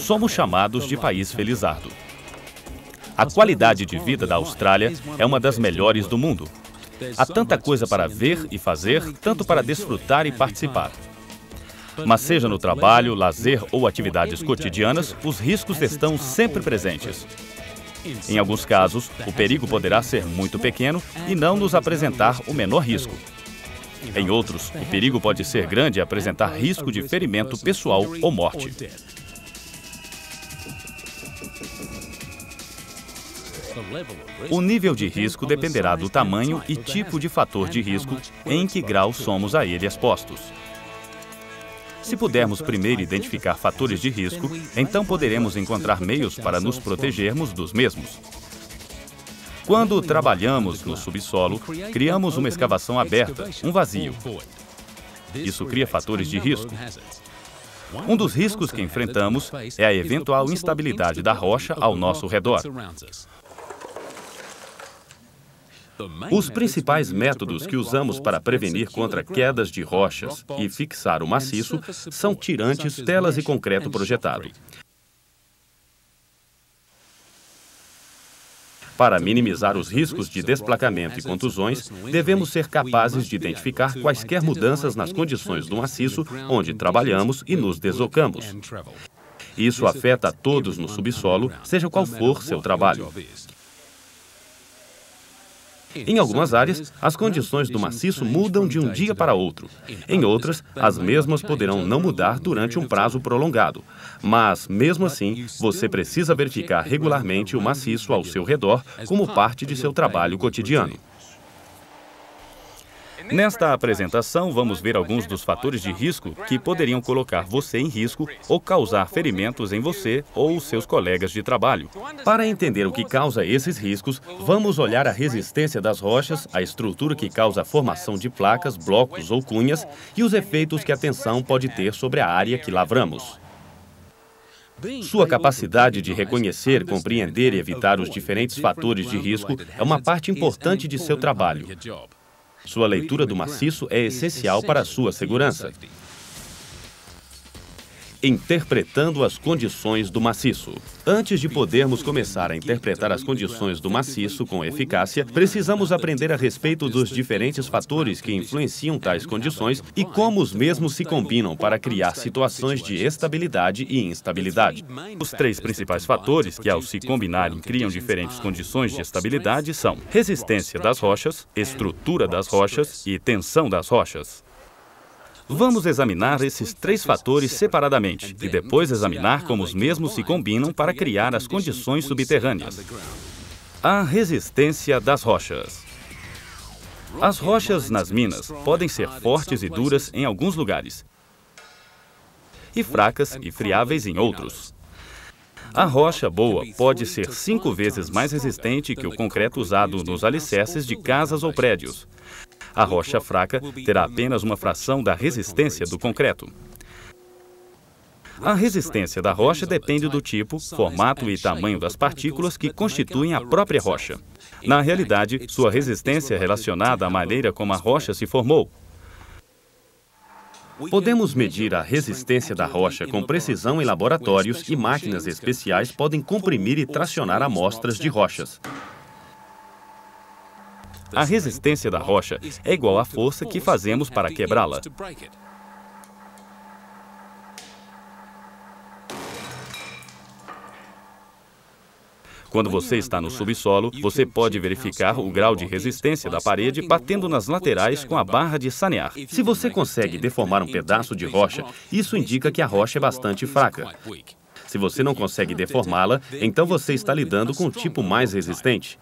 somos chamados de país felizardo. A qualidade de vida da Austrália é uma das melhores do mundo. Há tanta coisa para ver e fazer, tanto para desfrutar e participar. Mas seja no trabalho, lazer ou atividades cotidianas, os riscos estão sempre presentes. Em alguns casos, o perigo poderá ser muito pequeno e não nos apresentar o menor risco. Em outros, o perigo pode ser grande e apresentar risco de ferimento pessoal ou morte. O nível de risco dependerá do tamanho e tipo de fator de risco e em que grau somos a ele expostos. Se pudermos primeiro identificar fatores de risco, então poderemos encontrar meios para nos protegermos dos mesmos. Quando trabalhamos no subsolo, criamos uma escavação aberta, um vazio. Isso cria fatores de risco. Um dos riscos que enfrentamos é a eventual instabilidade da rocha ao nosso redor. Os principais métodos que usamos para prevenir contra quedas de rochas e fixar o maciço são tirantes, telas e concreto projetado. Para minimizar os riscos de desplacamento e contusões, devemos ser capazes de identificar quaisquer mudanças nas condições do maciço onde trabalhamos e nos deslocamos. Isso afeta a todos no subsolo, seja qual for seu trabalho. Em algumas áreas, as condições do maciço mudam de um dia para outro. Em outras, as mesmas poderão não mudar durante um prazo prolongado. Mas, mesmo assim, você precisa verificar regularmente o maciço ao seu redor como parte de seu trabalho cotidiano. Nesta apresentação, vamos ver alguns dos fatores de risco que poderiam colocar você em risco ou causar ferimentos em você ou seus colegas de trabalho. Para entender o que causa esses riscos, vamos olhar a resistência das rochas, a estrutura que causa a formação de placas, blocos ou cunhas e os efeitos que a tensão pode ter sobre a área que lavramos. Sua capacidade de reconhecer, compreender e evitar os diferentes fatores de risco é uma parte importante de seu trabalho. Sua leitura do maciço é essencial para a sua segurança. Interpretando as condições do maciço. Antes de podermos começar a interpretar as condições do maciço com eficácia, precisamos aprender a respeito dos diferentes fatores que influenciam tais condições e como os mesmos se combinam para criar situações de estabilidade e instabilidade. Os três principais fatores que, ao se combinarem, criam diferentes condições de estabilidade são resistência das rochas, estrutura das rochas e tensão das rochas. Vamos examinar esses três fatores separadamente e depois examinar como os mesmos se combinam para criar as condições subterrâneas. A resistência das rochas. As rochas nas minas podem ser fortes e duras em alguns lugares e fracas e friáveis em outros. A rocha boa pode ser 5 vezes mais resistente que o concreto usado nos alicerces de casas ou prédios. A rocha fraca terá apenas uma fração da resistência do concreto. A resistência da rocha depende do tipo, formato e tamanho das partículas que constituem a própria rocha. Na realidade, sua resistência é relacionada à maneira como a rocha se formou. Podemos medir a resistência da rocha com precisão em laboratórios e máquinas especiais podem comprimir e tracionar amostras de rochas. A resistência da rocha é igual à força que fazemos para quebrá-la. Quando você está no subsolo, você pode verificar o grau de resistência da parede batendo nas laterais com a barra de sanear. Se você consegue deformar um pedaço de rocha, isso indica que a rocha é bastante fraca. Se você não consegue deformá-la, então você está lidando com um tipo mais resistente.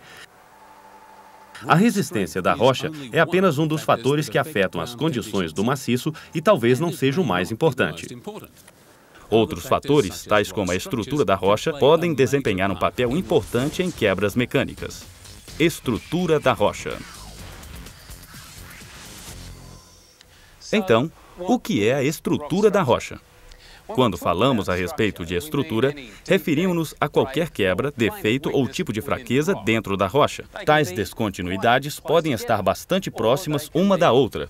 A resistência da rocha é apenas um dos fatores que afetam as condições do maciço e talvez não seja o mais importante. Outros fatores, tais como a estrutura da rocha, podem desempenhar um papel importante em quebras mecânicas. Estrutura da rocha. Então, o que é a estrutura da rocha? Quando falamos a respeito de estrutura, referimos-nos a qualquer quebra, defeito ou tipo de fraqueza dentro da rocha. Tais descontinuidades podem estar bastante próximas uma da outra,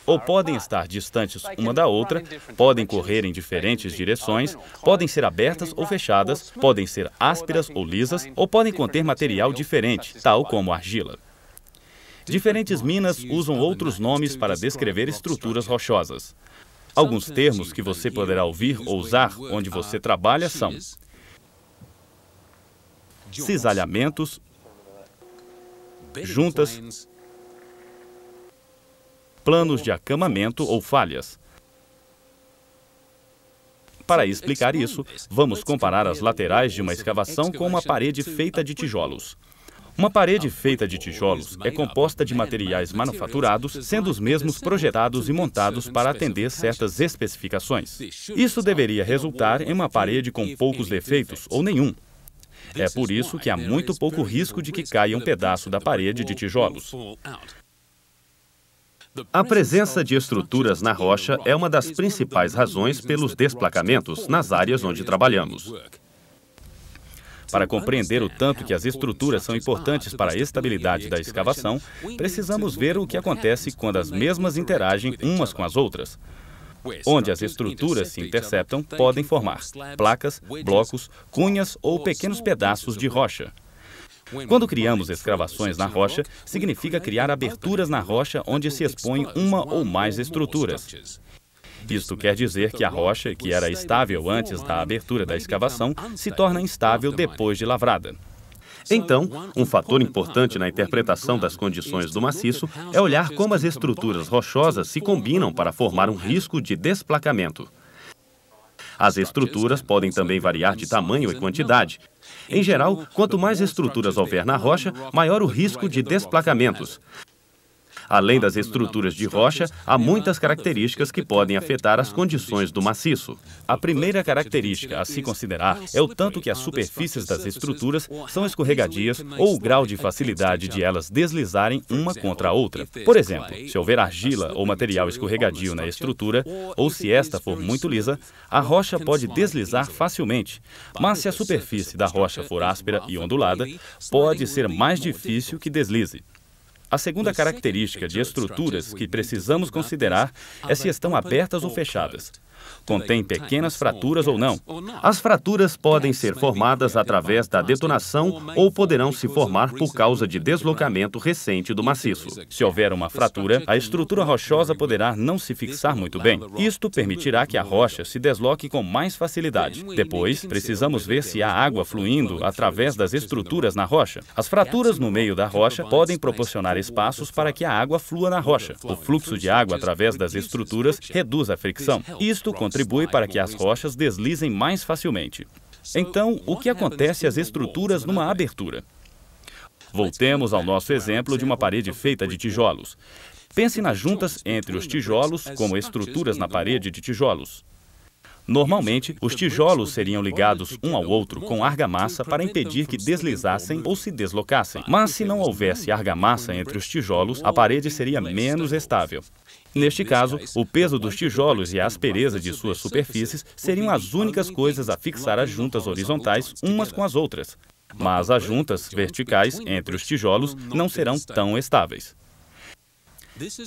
ou podem estar distantes uma da outra, podem correr em diferentes direções, podem ser abertas ou fechadas, podem ser ásperas ou lisas, ou podem conter material diferente, tal como argila. Diferentes minas usam outros nomes para descrever estruturas rochosas. Alguns termos que você poderá ouvir ou usar onde você trabalha são cisalhamentos, juntas, planos de acamamento ou falhas. Para explicar isso, vamos comparar as laterais de uma escavação com uma parede feita de tijolos. Uma parede feita de tijolos é composta de materiais manufaturados, sendo os mesmos projetados e montados para atender certas especificações. Isso deveria resultar em uma parede com poucos defeitos ou nenhum. É por isso que há muito pouco risco de que caia um pedaço da parede de tijolos. A presença de estruturas na rocha é uma das principais razões pelos desplacamentos nas áreas onde trabalhamos. Para compreender o tanto que as estruturas são importantes para a estabilidade da escavação, precisamos ver o que acontece quando as mesmas interagem umas com as outras. Onde as estruturas se interceptam, podem formar placas, blocos, cunhas ou pequenos pedaços de rocha. Quando criamos escavações na rocha, significa criar aberturas na rocha onde se expõem uma ou mais estruturas. Isto quer dizer que a rocha, que era estável antes da abertura da escavação, se torna instável depois de lavrada. Então, um fator importante na interpretação das condições do maciço é olhar como as estruturas rochosas se combinam para formar um risco de desplacamento. As estruturas podem também variar de tamanho e quantidade. Em geral, quanto mais estruturas houver na rocha, maior o risco de desplacamentos. Além das estruturas de rocha, há muitas características que podem afetar as condições do maciço. A primeira característica a se considerar é o tanto que as superfícies das estruturas são escorregadias ou o grau de facilidade de elas deslizarem uma contra a outra. Por exemplo, se houver argila ou material escorregadio na estrutura, ou se esta for muito lisa, a rocha pode deslizar facilmente. Mas se a superfície da rocha for áspera e ondulada, pode ser mais difícil que deslize. A segunda característica de estruturas que precisamos considerar é se estão abertas ou fechadas. Contém pequenas fraturas ou não. As fraturas podem ser formadas através da detonação ou poderão se formar por causa de deslocamento recente do maciço. Se houver uma fratura, a estrutura rochosa poderá não se fixar muito bem. Isto permitirá que a rocha se desloque com mais facilidade. Depois, precisamos ver se há água fluindo através das estruturas na rocha. As fraturas no meio da rocha podem proporcionar espaços para que a água flua na rocha. O fluxo de água através das estruturas reduz a fricção. Isto contribui para que as rochas deslizem mais facilmente. Então, o que acontece às estruturas numa abertura? Voltemos ao nosso exemplo de uma parede feita de tijolos. Pense nas juntas entre os tijolos como estruturas na parede de tijolos. Normalmente, os tijolos seriam ligados um ao outro com argamassa para impedir que deslizassem ou se deslocassem. Mas se não houvesse argamassa entre os tijolos, a parede seria menos estável. Neste caso, o peso dos tijolos e a aspereza de suas superfícies seriam as únicas coisas a fixar as juntas horizontais umas com as outras. Mas as juntas verticais entre os tijolos não serão tão estáveis.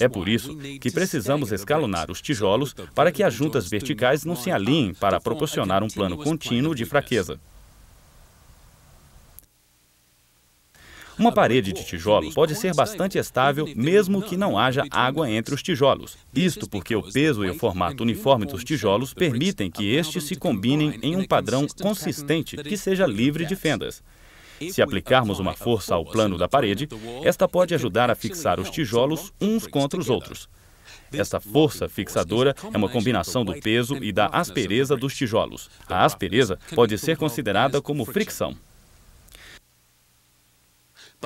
É por isso que precisamos escalonar os tijolos para que as juntas verticais não se alinhem para proporcionar um plano contínuo de fraqueza. Uma parede de tijolos pode ser bastante estável mesmo que não haja água entre os tijolos. Isto porque o peso e o formato uniforme dos tijolos permitem que estes se combinem em um padrão consistente que seja livre de fendas. Se aplicarmos uma força ao plano da parede, esta pode ajudar a fixar os tijolos uns contra os outros. Esta força fixadora é uma combinação do peso e da aspereza dos tijolos. A aspereza pode ser considerada como fricção.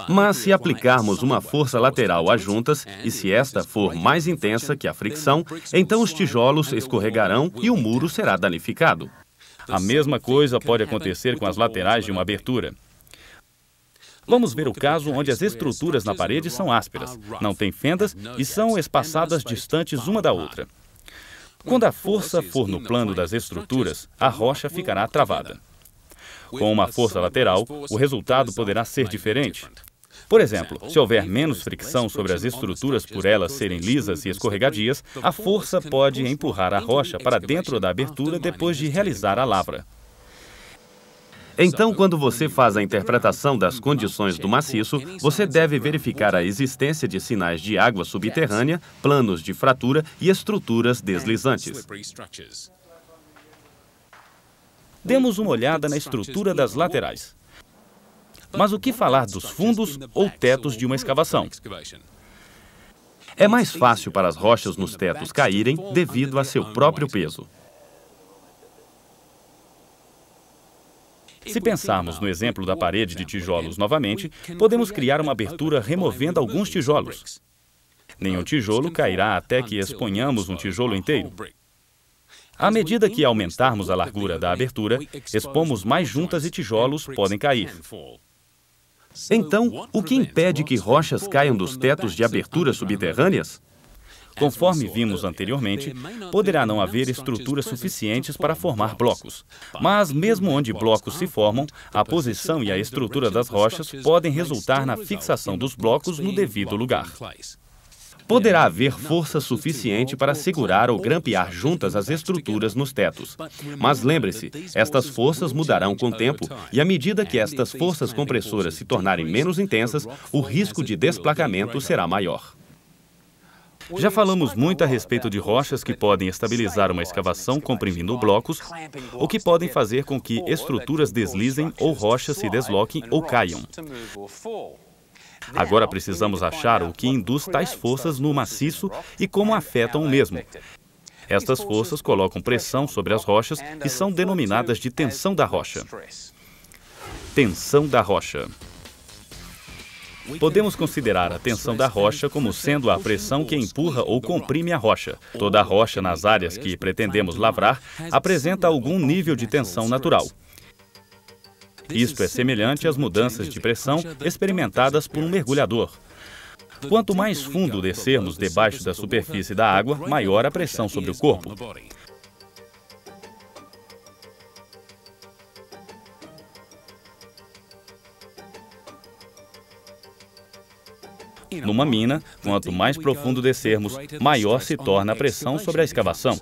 Mas se aplicarmos uma força lateral às juntas, e se esta for mais intensa que a fricção, então os tijolos escorregarão e o muro será danificado. A mesma coisa pode acontecer com as laterais de uma abertura. Vamos ver o caso onde as estruturas na parede são ásperas, não têm fendas e são espaçadas distantes uma da outra. Quando a força for no plano das estruturas, a rocha ficará travada. Com uma força lateral, o resultado poderá ser diferente. Por exemplo, se houver menos fricção sobre as estruturas por elas serem lisas e escorregadias, a força pode empurrar a rocha para dentro da abertura depois de realizar a lavra. Então, quando você faz a interpretação das condições do maciço, você deve verificar a existência de sinais de água subterrânea, planos de fratura e estruturas deslizantes. Demos uma olhada na estrutura das laterais. Mas o que falar dos fundos ou tetos de uma escavação? É mais fácil para as rochas nos tetos caírem devido a seu próprio peso. Se pensarmos no exemplo da parede de tijolos novamente, podemos criar uma abertura removendo alguns tijolos. Nenhum tijolo cairá até que exponhamos um tijolo inteiro. À medida que aumentarmos a largura da abertura, expomos mais juntas e tijolos podem cair. Então, o que impede que rochas caiam dos tetos de aberturas subterrâneas? Conforme vimos anteriormente, poderá não haver estruturas suficientes para formar blocos. Mas, mesmo onde blocos se formam, a posição e a estrutura das rochas podem resultar na fixação dos blocos no devido lugar. Poderá haver força suficiente para segurar ou grampear juntas as estruturas nos tetos. Mas lembre-se, estas forças mudarão com o tempo e, à medida que estas forças compressoras se tornarem menos intensas, o risco de desplacamento será maior. Já falamos muito a respeito de rochas que podem estabilizar uma escavação comprimindo blocos, ou que podem fazer com que estruturas deslizem ou rochas se desloquem ou caiam. Agora precisamos achar o que induz tais forças no maciço e como afetam o mesmo. Estas forças colocam pressão sobre as rochas e são denominadas de tensão da rocha. Tensão da rocha. Podemos considerar a tensão da rocha como sendo a pressão que empurra ou comprime a rocha. Toda rocha nas áreas que pretendemos lavrar apresenta algum nível de tensão natural. Isto é semelhante às mudanças de pressão experimentadas por um mergulhador. Quanto mais fundo descermos debaixo da superfície da água, maior a pressão sobre o corpo. Numa mina, quanto mais profundo descermos, maior se torna a pressão sobre a escavação.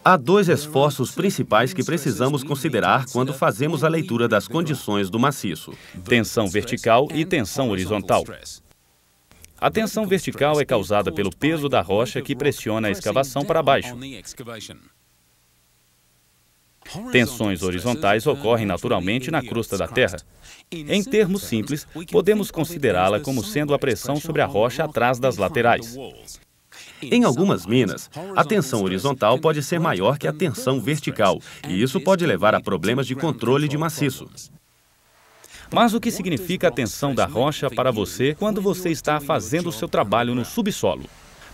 Há dois esforços principais que precisamos considerar quando fazemos a leitura das condições do maciço: tensão vertical e tensão horizontal. A tensão vertical é causada pelo peso da rocha que pressiona a escavação para baixo. Tensões horizontais ocorrem naturalmente na crosta da Terra. Em termos simples, podemos considerá-la como sendo a pressão sobre a rocha atrás das laterais. Em algumas minas, a tensão horizontal pode ser maior que a tensão vertical, e isso pode levar a problemas de controle de maciço. Mas o que significa a tensão da rocha para você quando você está fazendo o seu trabalho no subsolo?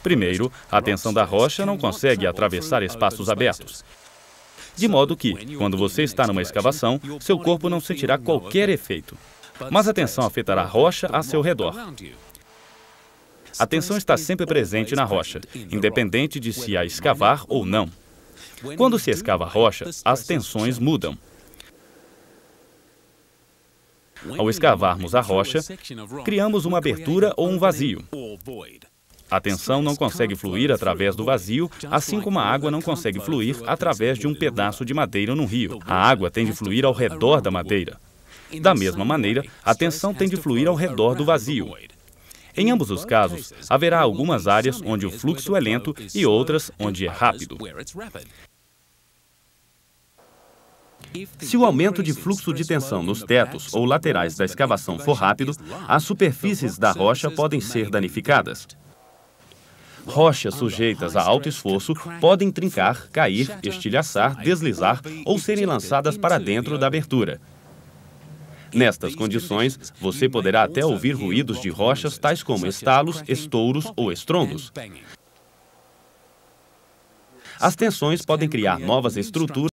Primeiro, a tensão da rocha não consegue atravessar espaços abertos. De modo que, quando você está numa escavação, seu corpo não sentirá qualquer efeito. Mas a tensão afetará a rocha a seu redor. A tensão está sempre presente na rocha, independente de se a escavar ou não. Quando se escava a rocha, as tensões mudam. Ao escavarmos a rocha, criamos uma abertura ou um vazio. A tensão não consegue fluir através do vazio, assim como a água não consegue fluir através de um pedaço de madeira num rio. A água tem de fluir ao redor da madeira. Da mesma maneira, a tensão tem de fluir ao redor do vazio. Em ambos os casos, haverá algumas áreas onde o fluxo é lento e outras onde é rápido. Se o aumento de fluxo de tensão nos tetos ou laterais da escavação for rápido, as superfícies da rocha podem ser danificadas. Rochas sujeitas a alto esforço podem trincar, cair, estilhaçar, deslizar ou serem lançadas para dentro da abertura. Nestas condições, você poderá até ouvir ruídos de rochas tais como estalos, estouros ou estrondos. As tensões podem criar novas estruturas